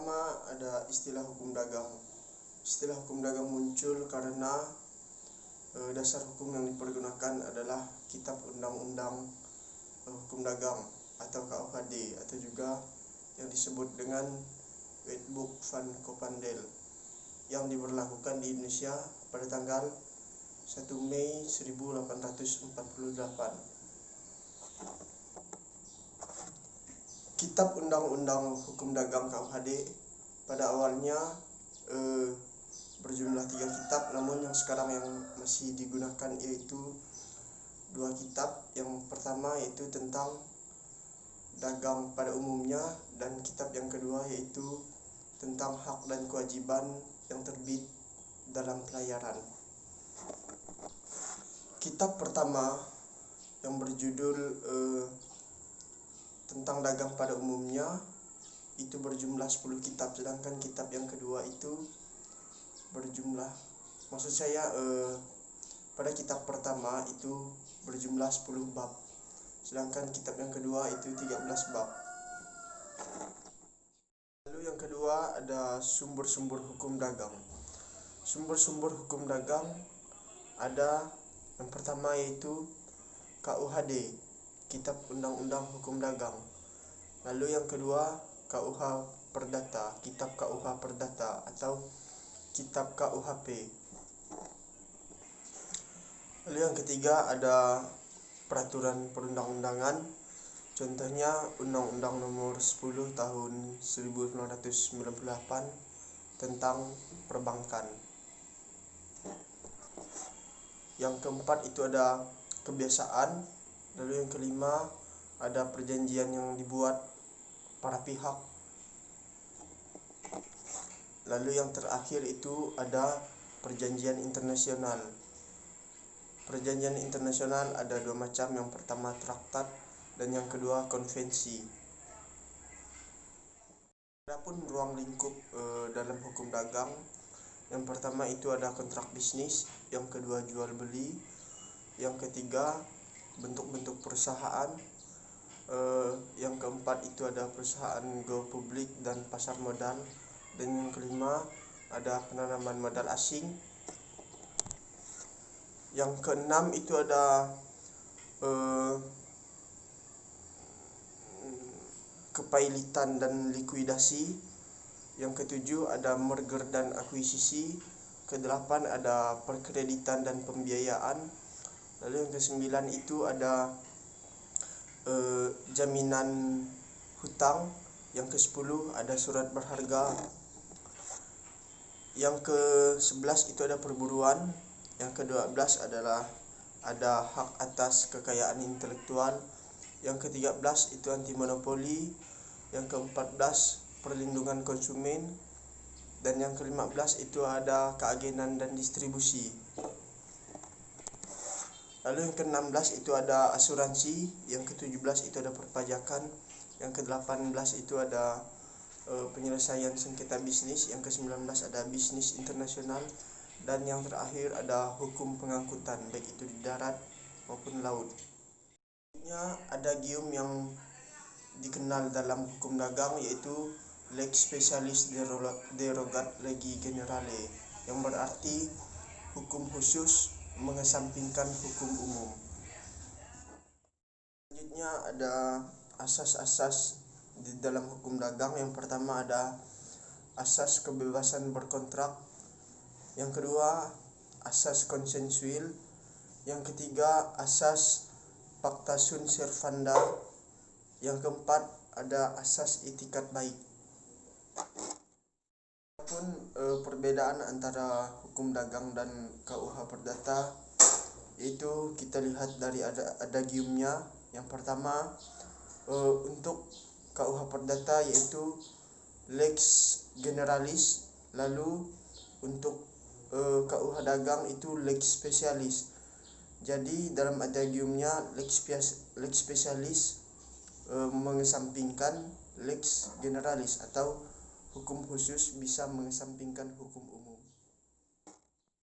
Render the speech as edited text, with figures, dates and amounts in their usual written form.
pertama ada istilah hukum dagang. Istilah hukum dagang muncul karena dasar hukum yang dipergunakan adalah Kitab Undang-Undang Hukum Dagang atau KUHD, atau juga yang disebut dengan Wetboek van Koophandel, yang diberlakukan di Indonesia pada tanggal 1 Mei 1848. Kitab Undang-Undang Hukum Dagang KUHD pada awalnya berjumlah 3 kitab, namun yang sekarang yang masih digunakan yaitu 2 kitab. Yang pertama yaitu tentang dagang pada umumnya, dan kitab yang kedua yaitu tentang hak dan kewajiban yang terbit dalam pelayaran. Kitab pertama yang berjudul tentang dagang pada umumnya itu berjumlah 10 kitab, sedangkan kitab yang kedua itu berjumlah, pada kitab pertama itu berjumlah 10 bab, sedangkan kitab yang kedua itu 13 bab. Lalu yang kedua ada sumber-sumber hukum dagang. Sumber-sumber hukum dagang ada yang pertama yaitu KUHD, Kitab Undang-Undang Hukum Dagang. Lalu yang kedua KUH Perdata, Kitab KUH Perdata atau Kitab KUHP. Lalu yang ketiga ada peraturan perundang-undangan. Contohnya Undang-Undang Nomor 10 Tahun 1998 tentang perbankan. Yang keempat itu ada kebiasaan. Lalu yang kelima ada perjanjian yang dibuat para pihak. Lalu yang terakhir itu ada perjanjian internasional. Perjanjian internasional ada 2 macam, yang pertama traktat dan yang kedua konvensi. Adapun ruang lingkup dalam hukum dagang, yang pertama itu ada kontrak bisnis, yang kedua jual beli, yang ketiga bentuk-bentuk perusahaan, yang keempat itu ada perusahaan go publik dan pasar modal, dan yang kelima ada penanaman modal asing. Yang keenam itu ada kepailitan dan likuidasi. Yang ketujuh ada merger dan akuisisi. Kedelapan ada perkreditan dan pembiayaan. Lalu yang kesembilan itu ada jaminan hutang. Yang ke-10 ada surat berharga. Yang ke-11 itu ada perburuan. Yang ke-12 adalah ada hak atas kekayaan intelektual. Yang ke-13 itu anti monopoli. Yang ke-14 perlindungan konsumen. Dan yang ke-15 itu ada keagenan dan distribusi. Lalu yang ke-16 itu ada asuransi. Yang ke-17 itu ada perpajakan. Yang ke-18 itu ada penyelesaian sengketa bisnis. Yang ke-19 ada bisnis internasional. Dan yang terakhir ada hukum pengangkutan, baik itu di darat maupun laut. Ada gium yang dikenal dalam hukum dagang, yaitu lex specialis derogat legi generale, yang berarti hukum khusus mengesampingkan hukum umum. Selanjutnya ada asas-asas di dalam hukum dagang. Yang pertama ada asas kebebasan berkontrak. Yang kedua asas konsensual. Yang ketiga asas pacta sunt servanda. Yang keempat ada asas itikat baik. Perbedaan antara hukum dagang dan KUH Perdata itu kita lihat dari ada giumnya. Yang pertama untuk KUH Perdata yaitu lex generalis, lalu untuk KUH dagang itu lex specialis. Jadi dalam adagiumnya lex specialis mengesampingkan lex generalis, atau hukum khusus bisa mengesampingkan hukum umum.